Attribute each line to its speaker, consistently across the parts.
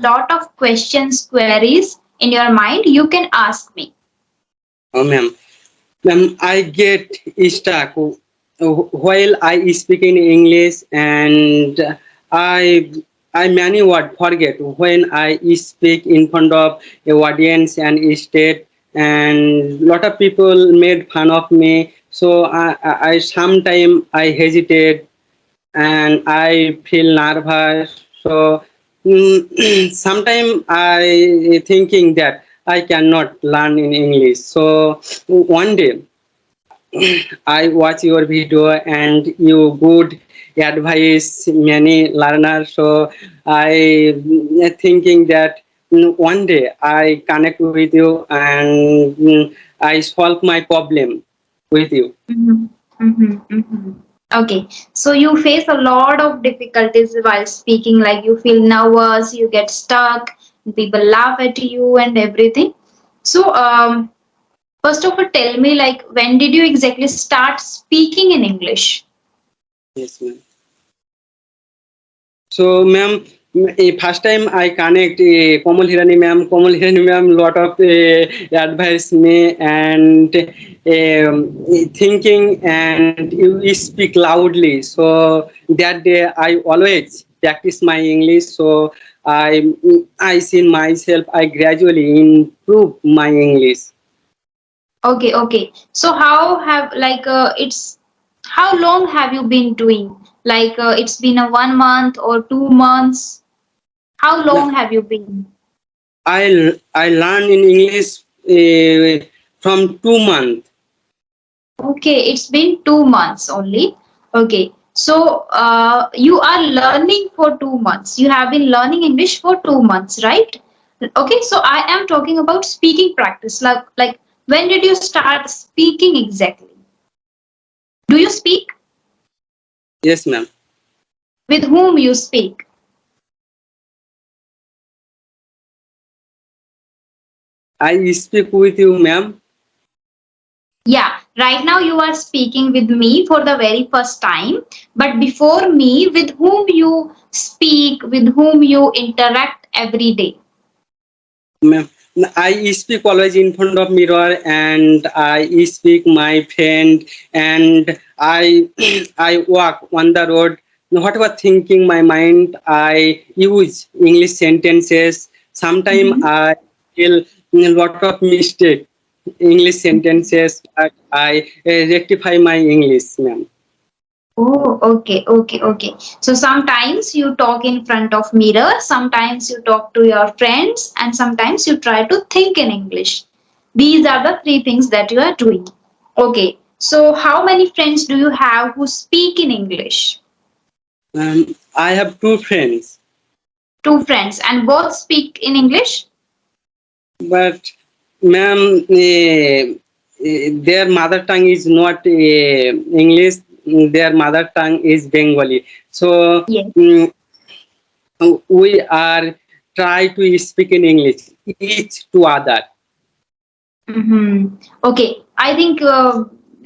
Speaker 1: lot of questions, queries in your mind, you can ask me.
Speaker 2: Oh, ma'am. Ma'am, I get stuck while I speak in English, and I I many word forget when I speak in front of a audience and state, and lot of people made fun of me. So I sometimes I hesitate and I feel nervous. So sometimes I thinking that I cannot learn in English. So one day I watch your video and you good advice many learners. So I thinking that one day I connect with you and I solve my problem with you.
Speaker 1: Mhm, mhm, mhm. Okay, so you face a lot of difficulties while speaking, like you feel nervous, you get stuck, people laugh at you and everything. So, first of all, tell me, like, when did you exactly start speaking in English?
Speaker 2: Yes, ma'am. So, ma'am, first time I connect Komal Hirani ma'am. Komal Hirani ma'am lot of advice me and thinking and you speak loudly. So that day I always practice my English. So I see myself. I gradually improve my English.
Speaker 1: Okay, okay. So, how have, like, how long have you been doing? Like, it's been a 1 month or 2 months? How long have you been?
Speaker 2: I learn in English from 2 months.
Speaker 1: Okay, it's been 2 months only. Okay, so you are learning for 2 months. You have been learning English for 2 months, right? Okay, so I am talking about speaking practice. Like when did you start speaking exactly? Do you speak?
Speaker 2: Yes, ma'am.
Speaker 1: With whom you speak?
Speaker 2: I speak with you, ma'am.
Speaker 1: Yeah, right now you are speaking with me for the very first time, but before me, with whom you speak, with whom you interact every day.
Speaker 2: Ma'am, I speak always in front of mirror, and I speak my friend, and I I walk on the road. Whatever thinking my mind, I use English sentences. Sometimes
Speaker 1: Mhm.
Speaker 2: I feel a lot of mistake English sentences, but I rectify my English, ma'am.
Speaker 1: Oh, okay, okay, okay. So sometimes you talk in front of mirror, sometimes you talk to your friends, and sometimes you try to think in English. These are the three things that you are doing. Okay. So how many friends do you have who speak in English?
Speaker 2: I have two friends,
Speaker 1: Two friends, and both speak in English?
Speaker 2: but ma'am, their mother tongue is not English. Their mother tongue is Bengali. So
Speaker 1: Yes.
Speaker 2: mm, we are try to speak in English each to other.
Speaker 1: Mm-hmm. Okay. I think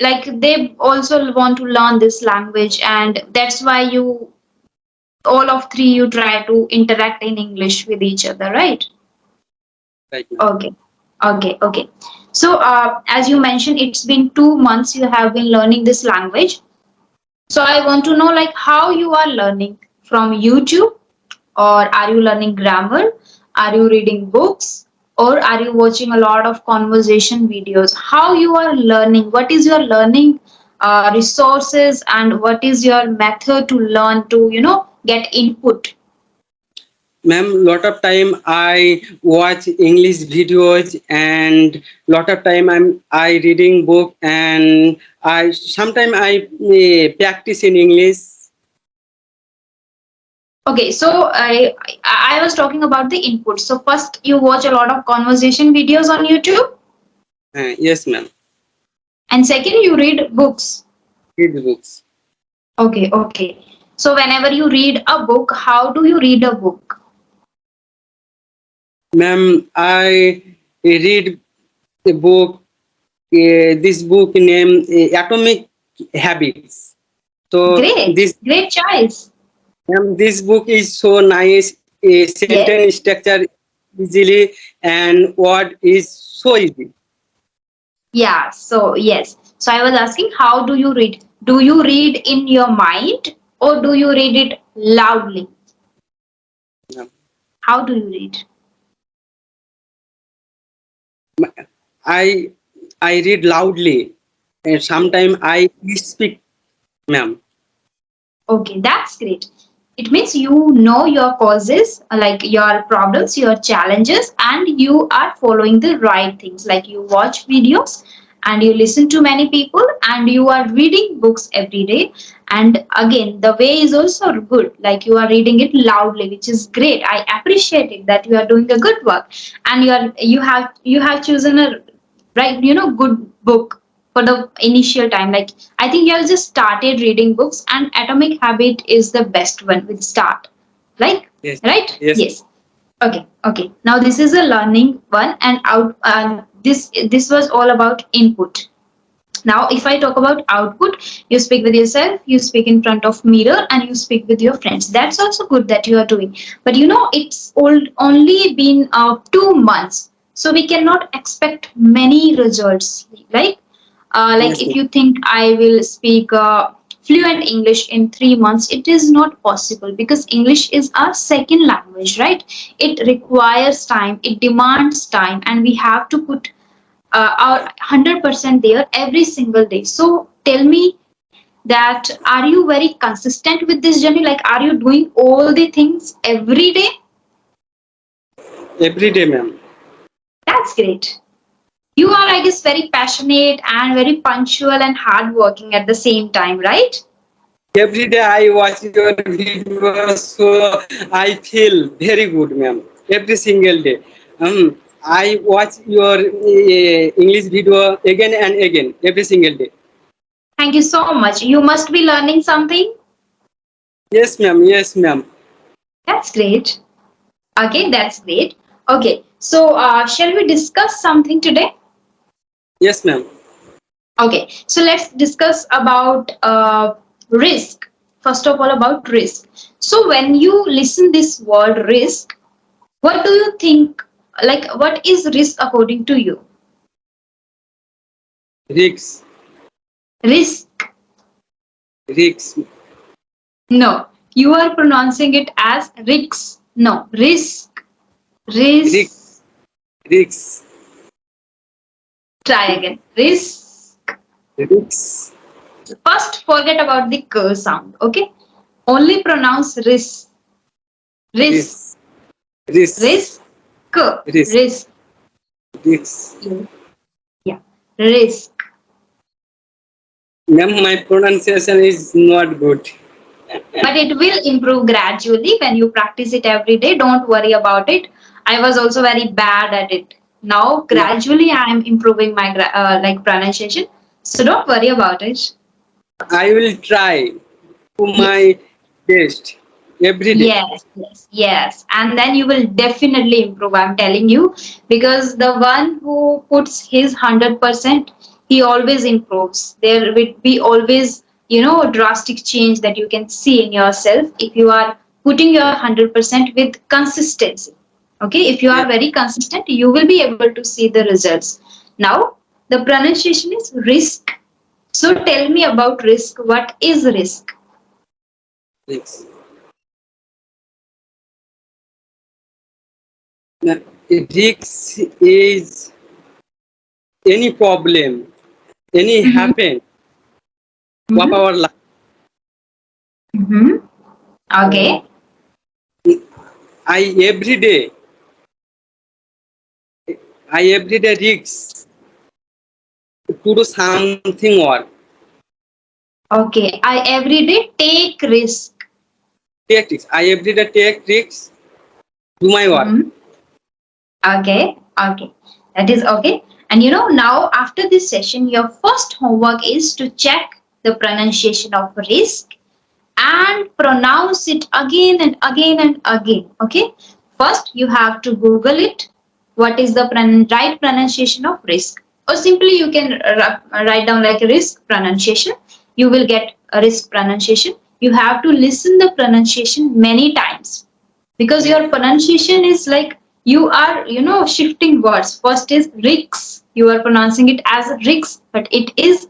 Speaker 1: like they also want to learn this language, and that's why you all of three you try to interact in English with each other, right?
Speaker 2: Right, ma'am.
Speaker 1: Okay, okay, okay. So, as you mentioned, it's been 2 months you have been learning this language. So, I want to know like how you are learning from YouTube, or are you learning grammar? Are you reading books? Or are you watching a lot of conversation videos? How you are learning? What is your learning resources, and what is your method to learn to get input?
Speaker 2: Ma'am, lot of time I watch English videos, and lot of time I reading book, and I sometimes I practice in English.
Speaker 1: Okay, so I was talking about the input. So first you watch a lot of conversation videos on YouTube,
Speaker 2: Yes, ma'am.
Speaker 1: and second you read books.
Speaker 2: Read books.
Speaker 1: Okay, okay. So whenever you read a book, how do you read a book?
Speaker 2: Ma'am, I read a book. This book named Atomic Habits. So
Speaker 1: Great, great choice.
Speaker 2: this book is so nice. a sentence structure easily and word is so easy.
Speaker 1: Yeah, so yes. So I was asking, how do you read? Do you read in your mind or do you read it loudly?
Speaker 2: Yeah.
Speaker 1: How do you read?
Speaker 2: I I read loudly and sometimes I speak, ma'am.
Speaker 1: Okay, that's great. It means you know your causes, like your problems, your challenges, and you are following the right things. Like you watch videos and you listen to many people and you are reading books every day. And again, the way is also good. Like you are reading it loudly, which is great. I appreciate it that you are doing a good work and you have chosen a right, good book for the initial time. Like I think you have just started reading books and Atomic Habit is the best one with start. Like,
Speaker 2: Yes,
Speaker 1: right?
Speaker 2: yes,
Speaker 1: Yes. Okay, okay. Now this is a learning one and out this was all about input. Now if I talk about output, you speak with yourself, you speak in front of mirror and you speak with your friends. That's also good that you are doing. But it's only been 2 months. So we cannot expect many results. Like
Speaker 2: yes,
Speaker 1: if
Speaker 2: ma'am.
Speaker 1: you think I will speak fluent English in 3 months, it is not possible because English is our second language, right? It requires time, it demands time, and we have to put our 100% there every single day. So tell me that are you very consistent with this journey? Like, are you doing all the things every day?
Speaker 2: Every day, ma'am.
Speaker 1: That's great. You are, I guess, very passionate and very punctual and hardworking at the same time, right?
Speaker 2: Every day I watch your videos, so I feel very good, ma'am. Every single day. I watch your English video again and again, every single day.
Speaker 1: Thank you so much. You must be learning something.
Speaker 2: Yes, ma'am. Yes, ma'am.
Speaker 1: That's great. Okay, that's great. Okay, so shall we discuss something today?
Speaker 2: Yes, ma'am.
Speaker 1: Okay, so let's discuss about risk. First of all, about risk. So when you listen this word risk, what do you think? Like, what is risk according to you?
Speaker 2: Rigs,
Speaker 1: Risk.
Speaker 2: rigs,
Speaker 1: No, you are pronouncing it as risks. No, risk. Risk.
Speaker 2: rigs, rigs,
Speaker 1: Try again. Risk.
Speaker 2: rigs,
Speaker 1: First, forget about the k sound. Okay, only pronounce risk. Risk.
Speaker 2: rigs, rigs,
Speaker 1: Risk.
Speaker 2: rigs,
Speaker 1: Risk.
Speaker 2: rigs.
Speaker 1: Yeah. Risk.
Speaker 2: Ma'am, my pronunciation is not good.
Speaker 1: But it will improve gradually when you practice it every day. Don't worry about it. I was also very bad at it. Now
Speaker 2: Yeah,
Speaker 1: gradually I am improving my like pronunciation. So don't worry about it.
Speaker 2: I will try to
Speaker 1: Yes.
Speaker 2: my best every day.
Speaker 1: Yes. And then you will definitely improve, I'm telling you, because the one who puts his 100%, he always improves. There will be always, a drastic change that you can see in yourself if you are putting your 100% with consistency. Okay, if you
Speaker 2: Yeah,
Speaker 1: are very consistent, you will be able to see the results. Now, the pronunciation is risk. So tell me about risk. What is risk?
Speaker 2: rigs. Now, rigs is any problem, any
Speaker 1: Mm-hmm.
Speaker 2: happen of
Speaker 1: Mm-hmm.
Speaker 2: our life.
Speaker 1: Mm-hmm. Okay.
Speaker 2: I every day, I every day rigs to do something work.
Speaker 1: Okay. I every day take risk.
Speaker 2: Take risks. I every day take risks, do my work.
Speaker 1: Mm-hmm. Okay. Okay. That is okay. And now after this session, your first homework is to check the pronunciation of risk and pronounce it again and again and again. Okay. First, you have to Google it. What is the right pronunciation of risk? Or simply you can write down like risk pronunciation. You will get a risk pronunciation. You have to listen the pronunciation many times. because your pronunciation is like you are, shifting words. First is risks. You are pronouncing it as risks, but it is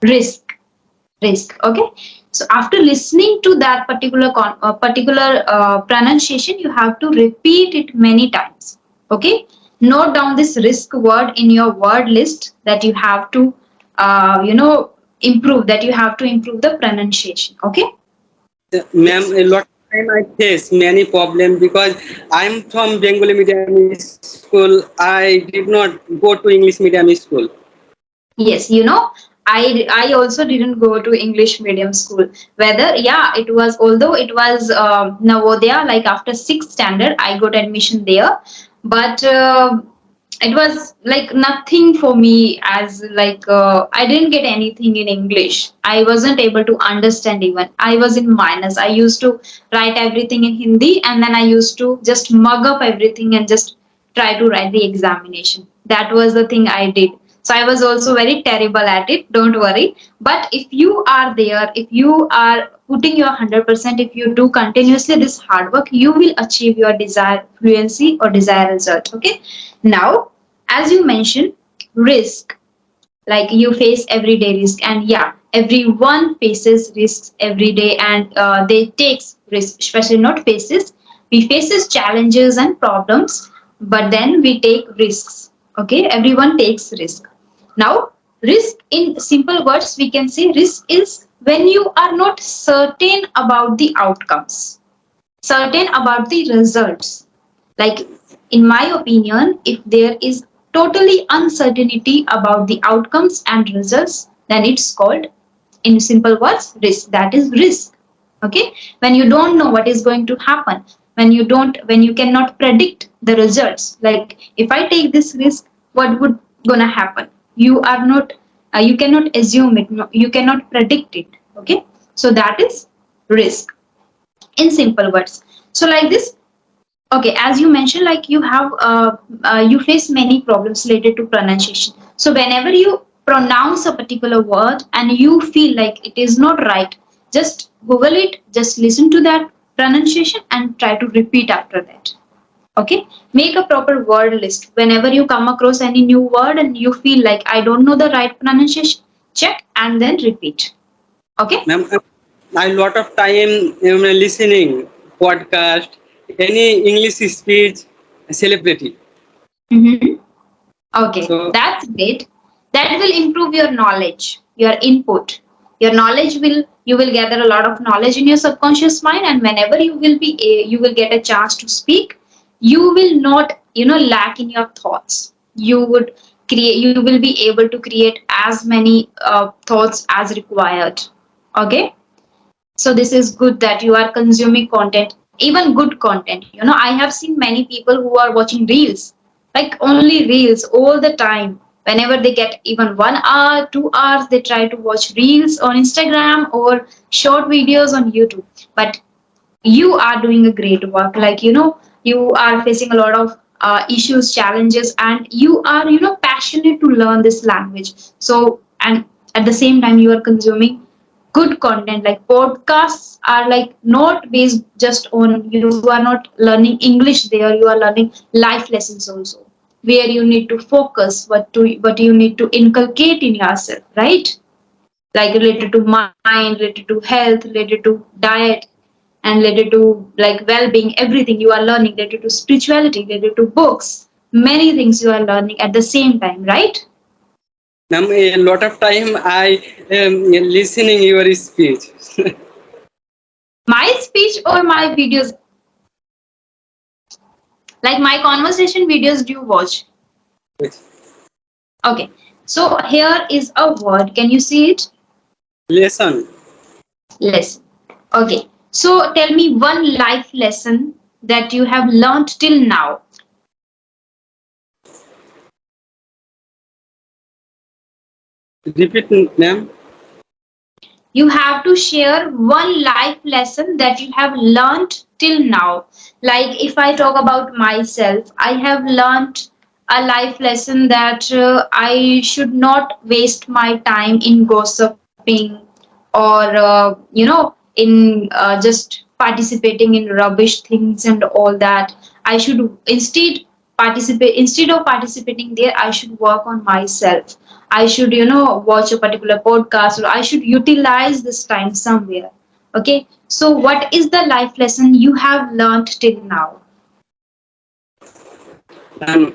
Speaker 1: risk. Risk. Okay. So after listening to that particular pronunciation, you have to repeat it many times. Okay. Note down this risk word in your word list that you have to, improve. That you have to improve the pronunciation. Okay.
Speaker 2: Ma'am, a lot of time I face many problems because I'm from Bengali medium school. I did not go to English medium school.
Speaker 1: Yes, I also didn't go to English medium school. Whether, yeah, it was, although it was Navodaya, like after sixth standard, I got admission there, but it was like nothing for me, as like I didn't get anything in English. I wasn't able to understand even. I was in minus. I used to write everything in Hindi, and then I used to just mug up everything and just try to write the examination. That was the thing I did. So I was also very terrible at it. Don't worry. But if you are there, if you are putting your 100%, if you do continuously this hard work, you will achieve your desired fluency or desired result. Okay. Now, as you mentioned, risk, like you face everyday risk, and yeah, everyone faces risks every day, and they takes risk, especially not faces. We faces challenges and problems, but then we take risks. Okay, everyone takes risk. Now, risk in simple words, we can say risk is when you are not certain about the outcomes, certain about the results. Like, in my opinion, if there is totally uncertainty about the outcomes and results, then it's called, in simple words, risk. That is risk. Okay? When you don't know what is going to happen, when you cannot predict the results, like if I take this risk, what would gonna happen? You are not, you cannot assume it, no, you cannot predict it. Okay? So that is risk in simple words. So like this. Okay, as you mentioned, like you face many problems related to pronunciation. So whenever you pronounce a particular word and you feel like it is not right, just Google it, just listen to that pronunciation and try to repeat after that. Okay, make a proper word list. Whenever you come across any new word and you feel like I don't know the right pronunciation, check and then repeat. Okay.
Speaker 2: Ma'am, I lot of time listening podcast, any English speech celebrity.
Speaker 1: Mm-hmm. Okay,
Speaker 2: So
Speaker 1: that's great. That will improve your knowledge, your input. Your knowledge will, you will gather a lot of knowledge in your subconscious mind, and whenever you will get a chance to speak, you will not, lack in your thoughts. You will be able to create as many thoughts as required. Okay, so this is good that you are consuming content, even good content. I have seen many people who are watching reels, like only reels all the time. Whenever they get even 1 hour, 2 hours, they try to watch reels on Instagram or short videos on YouTube. But you are doing a great work, like you are facing a lot of issues, challenges, and you are passionate to learn this language. So, and at the same time you are consuming good content. Like podcasts are like not based just on, you are not learning English there, you are learning life lessons also, where you need to focus what you need to inculcate in yourself, right? Like related to mind, related to health, related to diet, and related to like well-being, everything you are learning, related to spirituality, related to books, many things you are learning at the same time, right?
Speaker 2: ma'am, a lot of time I listening your speech.
Speaker 1: My speech or my videos, like my conversation videos, do you watch? Okay, so here is a word, can you see it?
Speaker 2: Lesson.
Speaker 1: Lesson. Okay, so tell me one life lesson that you have learned till now.
Speaker 2: Repeat, ma'am.
Speaker 1: You have to share one life lesson that you have learned till now. Like if I talk about myself, I have learned a life lesson that I should not waste my time in gossiping, or in just participating in rubbish things and all that. I should instead of participating there, I should work on myself. I should, watch a particular podcast, or I should utilize this time somewhere. Okay. So what is the life lesson you have learned till now?
Speaker 2: Um,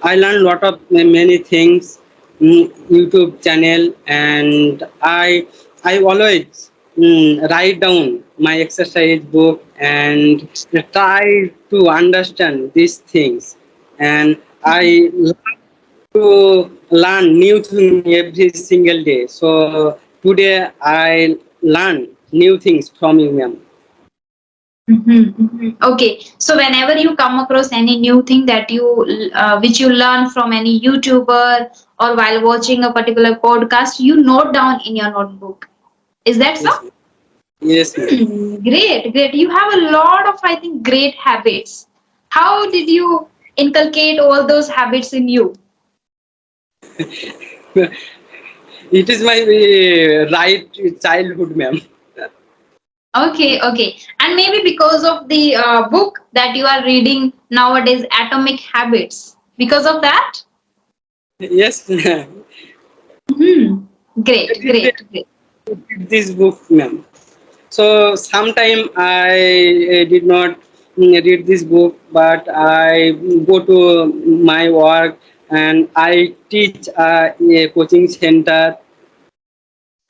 Speaker 2: I learned a lot of many things YouTube channel, and I always write down my exercise book and try to understand these things, and I love to learn new things every single day. So today I learn new things from you, ma'am.
Speaker 1: Okay, so whenever you come across any new thing that which you learn from any YouTuber or while watching a particular podcast, you note down in your notebook. Is that so?
Speaker 2: Yes, ma'am. Yes, ma'am.
Speaker 1: Great, great. You have a lot of, I think, great habits. How did you inculcate all those habits in you?
Speaker 2: It is my right childhood, ma'am.
Speaker 1: Okay, okay. And maybe because of the book that you are reading nowadays, Atomic Habits. Because of that?
Speaker 2: Yes, ma'am.
Speaker 1: Hmm. Great,
Speaker 2: Every day
Speaker 1: great, great.
Speaker 2: I read this book, ma'am. So sometime I did not read this book, but I go to my work and I teach a coaching center.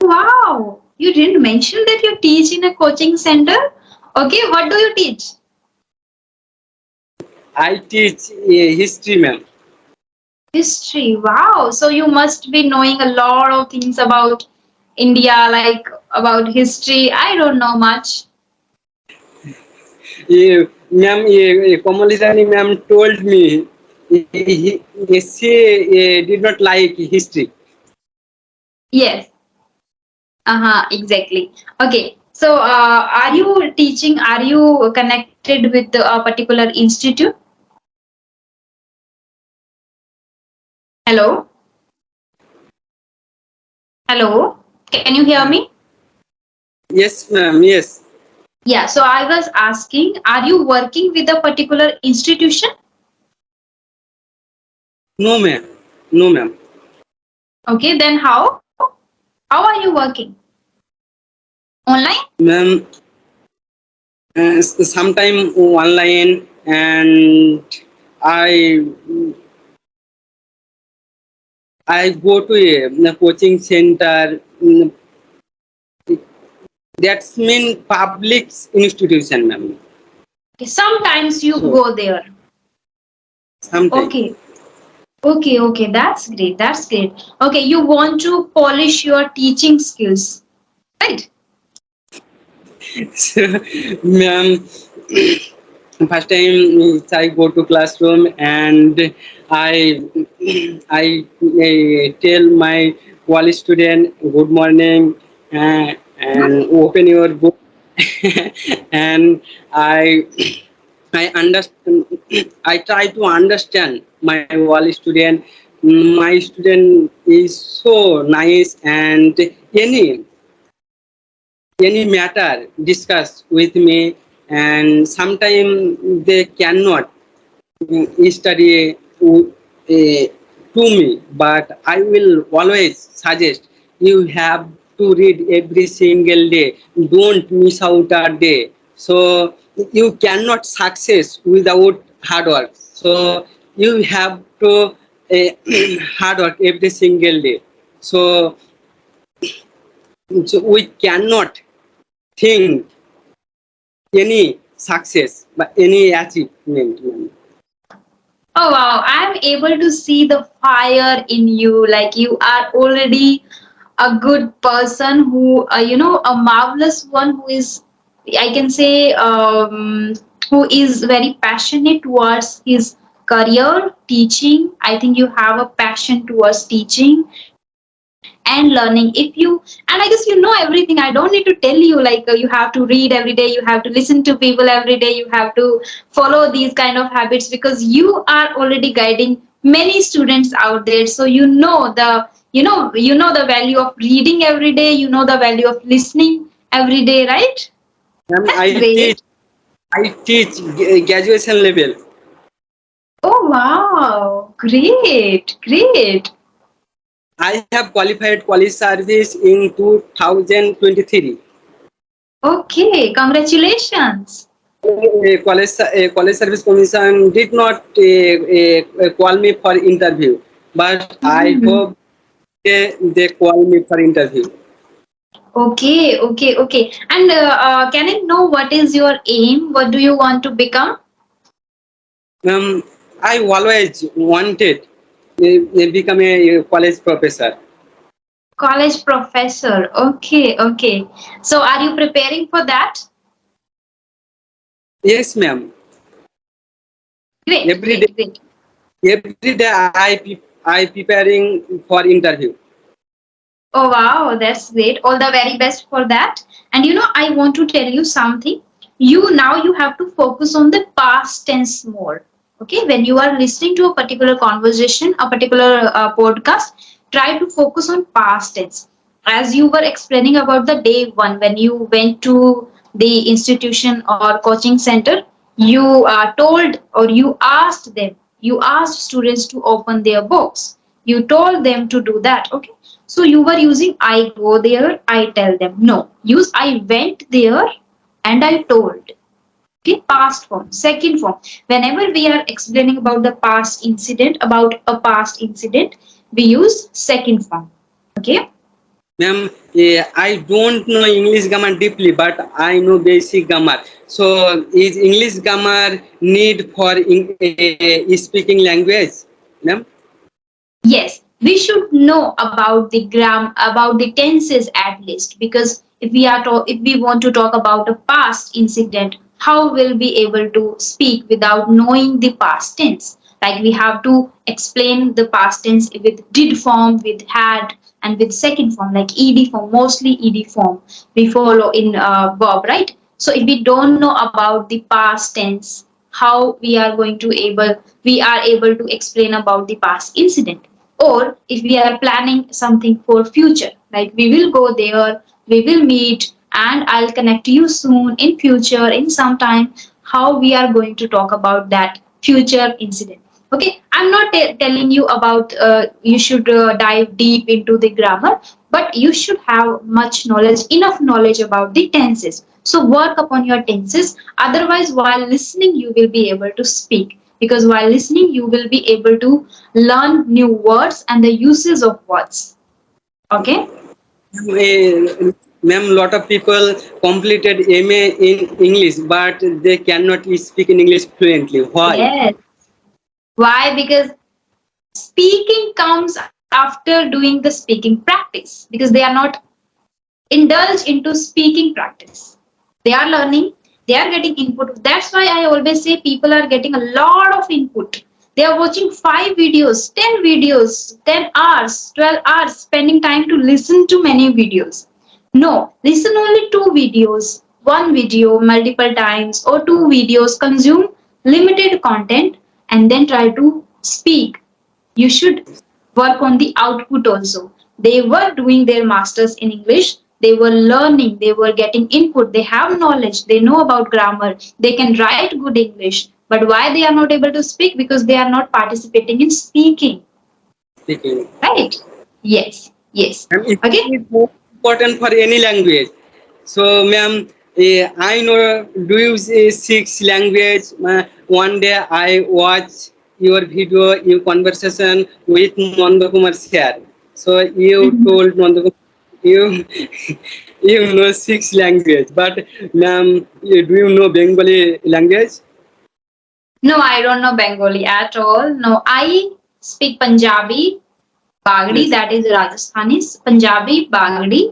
Speaker 1: Wow, you didn't mention that you teach in a coaching center. Okay, what do you teach?
Speaker 2: I teach history, ma'am.
Speaker 1: History. Wow, so you must be knowing a lot of things about India, like about history. I don't know much.
Speaker 2: Ma'am, Kamalidani ma'am told me she did not like history.
Speaker 1: Yes. Uh-huh, exactly. Okay. So, are you teaching? Are you connected with a particular institute? Hello? Hello? Can you hear me?
Speaker 2: Yes, ma'am. Yes.
Speaker 1: Yeah. So, I was asking, are you working with a particular institution?
Speaker 2: No, ma'am. No, ma'am.
Speaker 1: Okay. Then how? How are you working? Online?
Speaker 2: Ma'am, sometime online, and I I go to a coaching center. That's mean public institution, ma'am.
Speaker 1: Okay. Sometimes you
Speaker 2: So
Speaker 1: go there.
Speaker 2: sometime.
Speaker 1: Okay. Okay. Okay. That's great. That's great. Okay. You want to polish your teaching skills, right?
Speaker 2: So, ma'am, first time I go to classroom and I I tell my college student good morning, and open your book and I understand. I try to understand my wall student. My student is so nice, and any any matter discuss with me, and sometimes they cannot study to me, but I will always suggest you have to read every single day. Don't miss out a day. So you cannot success without hard work. So you have to hard work every single day. So, so we cannot think any success but any achievement.
Speaker 1: Oh wow, I'm able to see the fire in you. Like you are already a good person who, a marvelous one who is, I can say, who is very passionate towards his career, teaching. I think you have a passion towards teaching and learning. If you, and I guess you know everything. I don't need to tell you, like, you have to read every day, you have to listen to people every day, you have to follow these kind of habits because you are already guiding many students out there. So you know the, you know the value of reading every day, you know the value of listening every day, right?
Speaker 2: Ma'am,
Speaker 1: That's great.
Speaker 2: I teach graduation level.
Speaker 1: Oh wow, great, great.
Speaker 2: I have qualified college service in 2023.
Speaker 1: Okay, congratulations.
Speaker 2: College service commission did not call me for interview, but I
Speaker 1: Mhm.
Speaker 2: hope they call me for interview.
Speaker 1: Okay, okay, okay. And can I know what is your aim? What do you want to become?
Speaker 2: I always wanted become a college professor.
Speaker 1: College professor. Okay, okay. So are you preparing for that?
Speaker 2: Yes, ma'am.
Speaker 1: Great,
Speaker 2: Every day,
Speaker 1: great, great.
Speaker 2: every day I preparing for interview.
Speaker 1: Oh wow, that's great. All the very best for that. And you know, I want to tell you something. You have to focus on the past tense more. Okay, when you are listening to a particular conversation, a particular podcast, try to focus on past tense. As you were explaining about the day one when you went to the institution or coaching center, you told or you asked students to open their books. You told them to do that. Okay, so you were using I go there, I tell them. No, use I went there and I told. Okay, past form. Second form. Whenever we are explaining about the past incident, about a past incident, we use second form. Okay.
Speaker 2: Ma'am, I don't know English grammar deeply, but I know basic grammar. So, is English grammar need for speaking language, ma'am?
Speaker 1: Yes, we should know about the about the tenses at least, because if we want to talk about a past incident, how will we able to speak without knowing the past tense? Like we have to explain the past tense with did form, with had, and with second form like ed form, mostly ed form we follow in verb, right? So if we don't know about the past tense, how we are able to explain about the past incident? Or if we are planning something for future, like we will go there, we will meet, and I'll connect you soon in future in some time, how we are going to talk about that future incident. Okay, I'm not telling you about you should dive deep into the grammar, but you should have much knowledge, enough knowledge about the tenses. So work upon your tenses. Otherwise, while listening, you will be able to speak, because while listening, you will be able to learn new words and the uses of words. Okay?
Speaker 2: Ma'am, lot of people completed MA in English, but they cannot speak in English fluently. Why?
Speaker 1: Yes. Why? Because speaking comes after doing the speaking practice, because they are not indulge into speaking practice. They are learning, they are getting input. That's why I always say people are getting a lot of input. They are watching 5 videos, 10 hours, 12 hours, spending time to listen to many videos. No, listen only 2 videos, one video multiple times, or 2 videos, consume limited content, and then try to speak. You should work on the output also. They were doing their masters in English, they were learning, they were getting input, they have knowledge, they know about grammar, they can write good English. But why they are not able to speak? Because they are not participating in speaking.
Speaker 2: Speaking.
Speaker 1: Right? Yes. Yes.
Speaker 2: And it
Speaker 1: Okay.
Speaker 2: is more important for any language. So, ma'am, I know do you say 6 language? One day I watch your video, your conversation with Nanda Kumar Sir. So you
Speaker 1: Mhm.
Speaker 2: told Nanda Kumar you you know 6 language, but ma'am, do you know Bengali language?
Speaker 1: No, I don't know Bengali at all. No, I speak Punjabi, Bagdi,
Speaker 2: Yes.
Speaker 1: that is Rajasthani, Punjabi, Bagdi.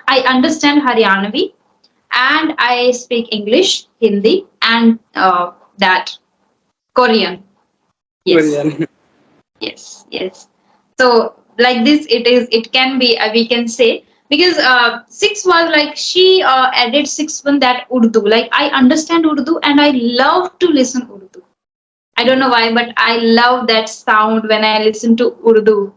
Speaker 1: I understand Haryanvi, and I speak English, Hindi, and that Korean. Yes,
Speaker 2: Korean.
Speaker 1: yes, yes. So like this, it can be we can say, because six was like she added six one, that Urdu. Like I understand Urdu and I love to listen Urdu. I don't know why, but I love that sound when I listen to Urdu,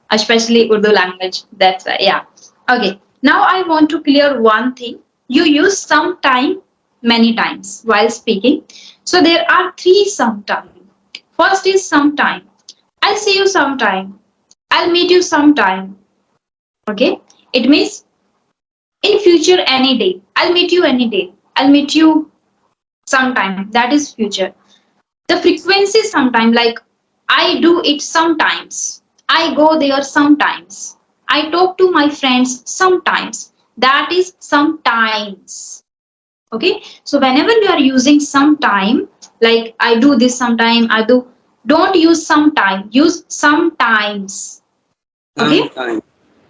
Speaker 1: especially Urdu language. That's why, yeah. Okay. Now I want to clear one thing. you use sometime many times while speaking. So there are three sometime. First is sometime. I'll see you sometime. I'll meet you sometime. Okay? It means in future any day. I'll meet you any day. I'll meet you sometime. That is future. The frequency sometime, like I do it sometimes. I go there sometimes. I talk to my friends sometimes. That is sometimes. Okay, so whenever you are using sometime, like I do this sometime, I do, don't use sometime, use sometimes. Okay,
Speaker 2: Sometime.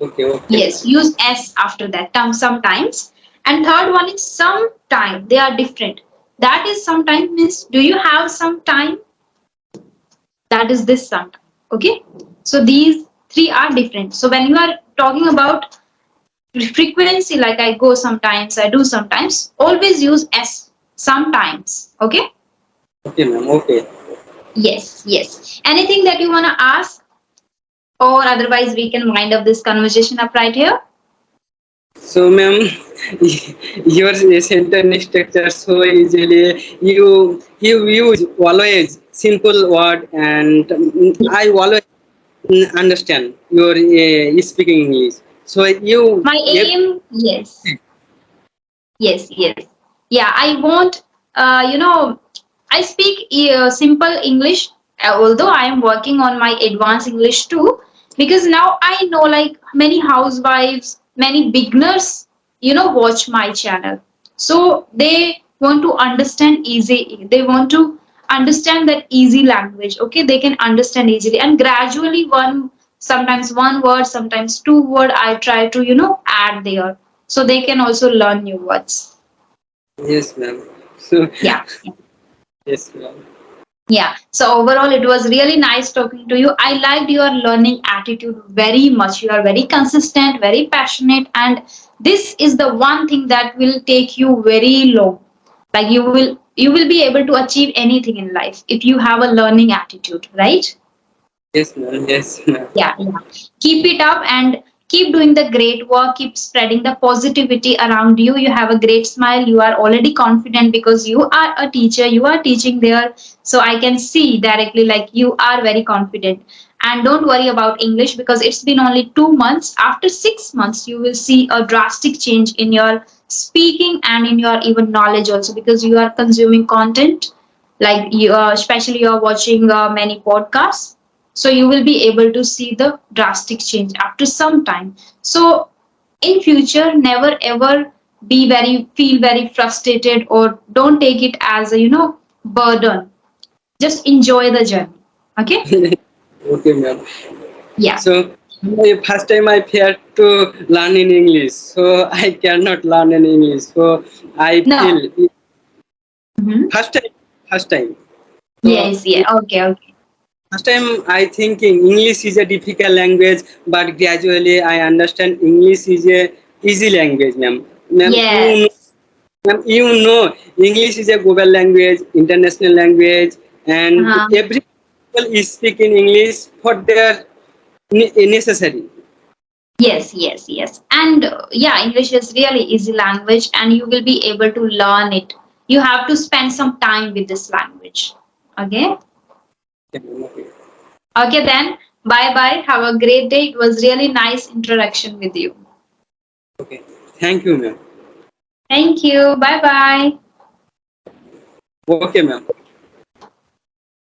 Speaker 2: Okay, okay,
Speaker 1: yes,
Speaker 2: ma'am.
Speaker 1: use s after that term sometimes. And third one is sometime, they are different. That is sometime means do you have some time, that is this sometime. Okay, so these three are different. So when you are talking about frequency, like I go sometimes, I do sometimes, always use s sometimes. Okay,
Speaker 2: Okay, ma'am. Okay.
Speaker 1: yes, yes. Anything that you want to ask, or otherwise we can wind up this conversation up right here.
Speaker 2: So, ma'am, your sentence structure so easily. You use always simple word, and I always understand your speaking English. So you,
Speaker 1: My aim, yes, yes, yes. Yeah, I want, I speak simple English, although I am working on my advanced English too, because now I know like many housewives, many beginners, watch my channel. So they want to understand easy, they want to understand that easy language. Okay, they can understand easily, and gradually sometimes one word, sometimes two word, I try to, add there so they can also learn new words.
Speaker 2: yes, ma'am. So
Speaker 1: Yeah.
Speaker 2: yes, ma'am.
Speaker 1: Yeah. So overall, it was really nice talking to you. I liked your learning attitude very much. You are very consistent, very passionate, and this is the one thing that will take you very long. Like you will be able to achieve anything in life if you have a learning attitude, right?
Speaker 2: Yes, ma'am. Yes, ma'am.
Speaker 1: Yeah, yeah. Keep it up and keep doing the great work. Keep spreading the positivity around you. You have a great smile. You are already confident because you are a teacher. You are teaching there. So I can see directly like you are very confident. And don't worry about English because it's been only 2 months. After 6 months, you will see a drastic change in your speaking and in your even knowledge also because you are consuming content like you especially you're watching many podcasts, so you will be able to see the drastic change after some time. So in future never ever feel very frustrated or don't take it as a burden. Just enjoy the journey. Okay.
Speaker 2: Okay, ma'am.
Speaker 1: Yeah.
Speaker 2: So first time I fear to learn in English, so I cannot learn in English. So I
Speaker 1: No.
Speaker 2: feel
Speaker 1: Mhm.
Speaker 2: first time, first time. So
Speaker 1: Yes, yeah, okay, okay.
Speaker 2: first time I thinking English is a difficult language, but gradually I understand English is a easy language, ma'am. Ma'am,
Speaker 1: Yes.
Speaker 2: you know English is a global language, international language, and
Speaker 1: Uh-huh.
Speaker 2: every people is speaking English for their necessary.
Speaker 1: Yes, yes, yes. And yeah, English is really easy language and you will be able to learn it. You have to spend some time with this language. Okay?
Speaker 2: Okay.
Speaker 1: Okay then. Bye bye. Have a great day. It was really nice interaction with you.
Speaker 2: Okay. Thank you, ma'am.
Speaker 1: Thank you. Bye bye.
Speaker 2: Okay, ma'am.